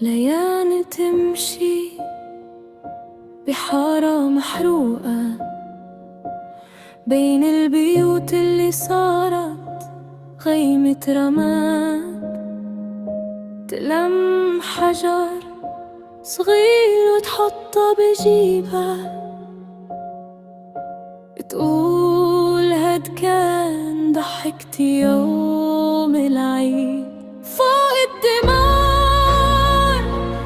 ليالي تمشي بحارة محروقة بين البيوت اللي صارت خيمة رماد، تلم حجر صغير وتحطه بجيبها، تقول هاد كان ضحكتي يوم العيد. فوق الدمار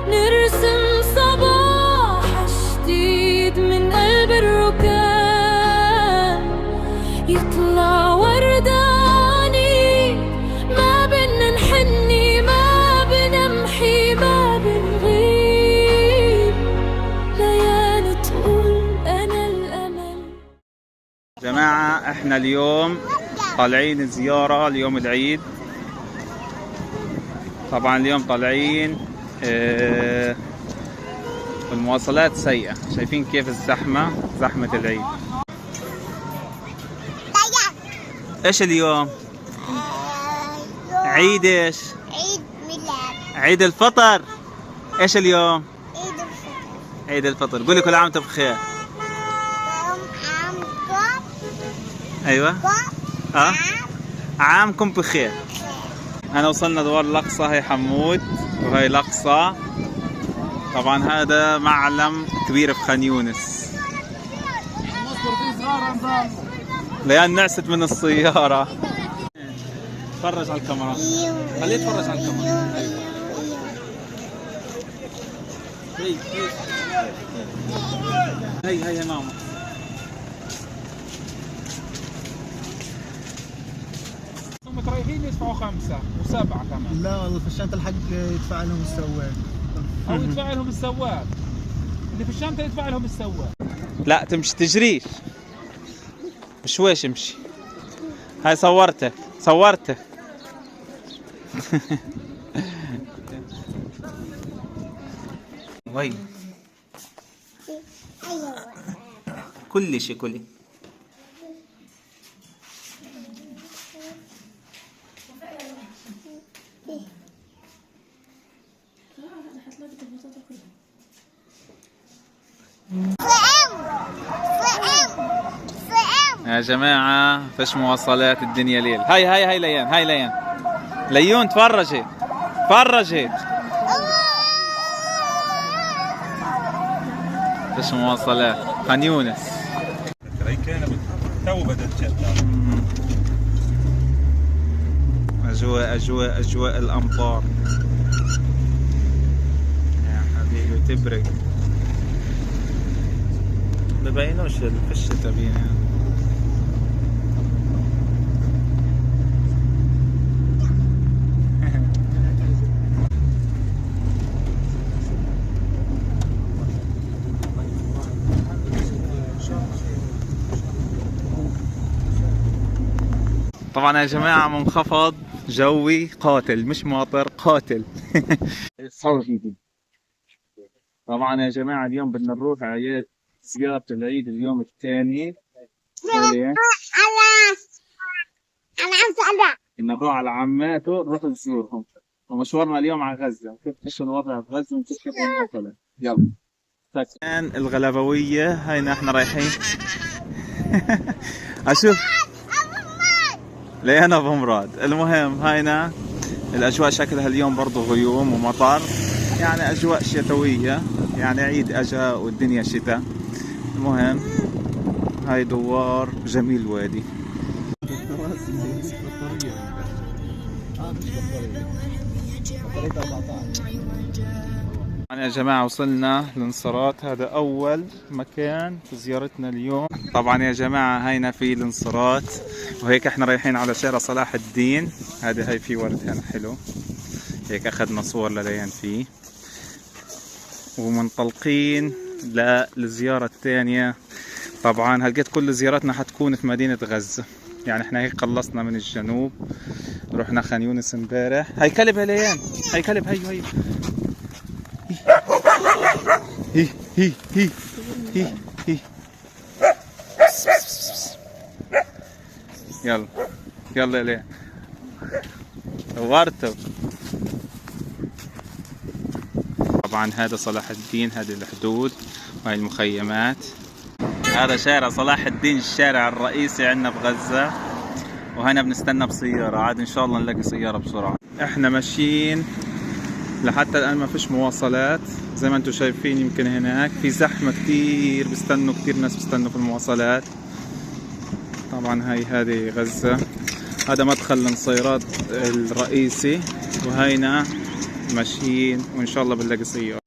نرسم صباح جديد من قلب الركام، يطلع ورداني، ما بدنا نحني، ما بنمحي، ما بنغيب، ليالي تقول أنا الأمل. جماعة احنا اليوم طالعين زيارة اليوم العيد. طبعا اليوم طالعين المواصلات سيئة، شايفين كيف الزحمة، زحمة العيد. ايش اليوم؟ عيد ايش؟ عيد ميلاد. عيد الفطر. ايش اليوم؟ عيد الفطر. عيد الفطر. قولي كل عام وانتم بخير. عامكم ايوه عامكم بخير. انا وصلنا دوار الأقصى، هي حمود وهي الأقصى. طبعا هذا معلم كبير في خان يونس. ليان نعست من السيارة. تفرج على الكاميرا، خليه يتفرج على الكاميرا. هي ماما. هم رايحين يدفعوا 5 و7 كمان. لا والله في الشنطة الحق يدفع لهم السواق. او يدفع لهم السواق، اللي في الشنطة يدفع لهم السواق. لا تمشي تجريش بشويش، امشي. هاي صورتك وي كل شيء كلي. يا جماعة فيش مواصلات، الدنيا ليل. هاي ليان ليون تفرجي فيش مواصلات. خان يونس تو بدت أجواء الأمطار يا حبيبي، تبرق. ببينوش في الشتا بينا. طبعا يا جماعة منخفض جوي قاتل، مش ماطر، قاتل. طبعا يا جماعة اليوم بدنا نروح على زيارة العيد اليوم الثاني. بدنا نروح على عماته، نروح نزورهم. ومشوارنا اليوم على غزة، كيف الوضع في غزة وكيف المواصلة. يلا. سكان الغلبوية، هينا احنا رايحين. اشوف ليه انا ابو مراد. المهم هينا الاجواء شكلها اليوم برضو غيوم ومطر، يعني اجواء شتوية، يعني عيد اجا والدنيا شتاء. المهم هاي دوار جميل وادي. يا جماعة وصلنا للانصارات، هذا أول مكان في زيارتنا اليوم. طبعا يا جماعة هينا في الانصارات، وهيك احنا رايحين على شارع صلاح الدين. هاي في ورد هنا حلو، هيك أخذنا صور لليان فيه، ومنطلقين للزيارة الثانية. طبعا هلقيت كل زيارتنا حتكون في مدينة غزة، يعني احنا هيك خلصنا من الجنوب، رحنا خان يونس امبارح. هاي كلب هليان، هاي كلب، هي هي يلا يلا ليه نورتوا. طبعا هذا صلاح الدين، هذه الحدود وهي المخيمات. هذا شارع صلاح الدين، الشارع الرئيسي عندنا بغزة. وهنا بنستنى بسيارة، عاد ان شاء الله نلاقي سيارة بسرعة. احنا ماشيين لحتى الان ما فيش مواصلات زي ما انتم شايفين. يمكن هناك في زحمة كتير، بيستنوا كتير ناس بيستنوا في المواصلات. طبعا هذه غزة، هذا مدخل النصيرات الرئيسي، وهينا ماشيين وان شاء الله بنلاقي سيارة.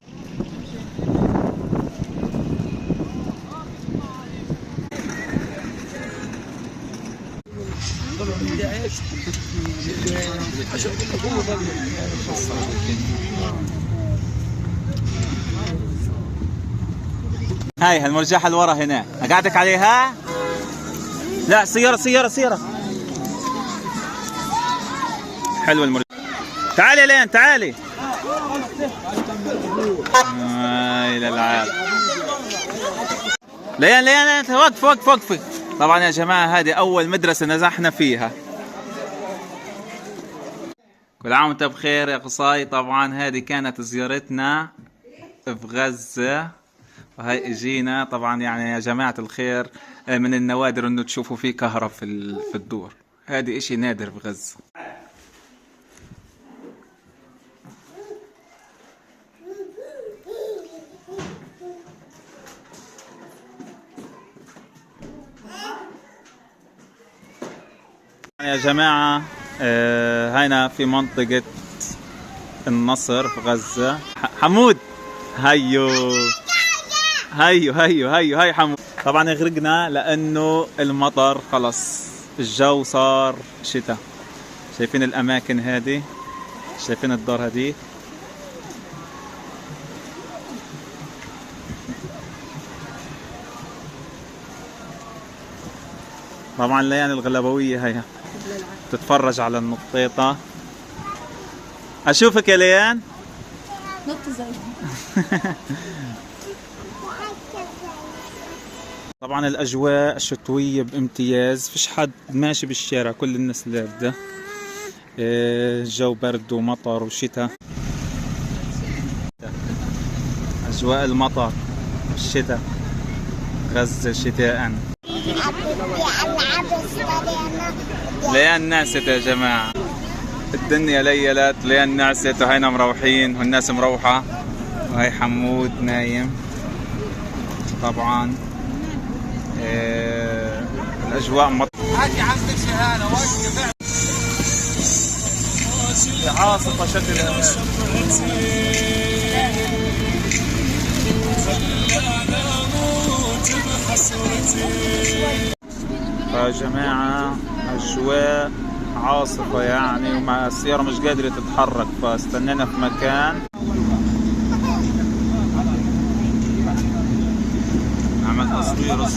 هاي هالمرجحة اللي ورا هنا اقعدك عليها. لا سيارة حلوة المرجحة. تعالي لين تعالي. هاي الالعاب. لين وقف. طبعا يا جماعة هذه أول مدرسة نزحنا فيها. كل عام وانت بخير يا قصاي. طبعا هذه كانت زيارتنا في غزة، وهي اجينا. طبعا يعني يا جماعة الخير من النوادر انه تشوفوا فيه كهرب في الدور، هذه اشي نادر في غزة. يا جماعة هنا في منطقة النصر في غزة. حمود هيو حمود. طبعا غرقنا لأنه المطر خلص، الجو صار شتاء. شايفين الأماكن هذه، شايفين الدار هذه. طبعا ليان الغلبوية هيها تتفرج على النطيطة. أشوفك يا ليان. نط زي طبعا الأجواء الشتوية بامتياز، فيش حد ماشي بالشارع، كل الناس لابدة. الجو برد ومطر وشتاء. أجواء المطر الشتاء، غزة شتاء. ليان نعست يا جماعة، الدنيا ليلت، ليان نعست وهينا مروحين والناس مروحة. وهي حمود نايم. طبعا الأجواء مطر. عاصفة شكلها. يا جماعة أجواء عاصفة يعني، ومع السيارة مش قادرة تتحرك، فاستنينا في مكان. عمل تصوير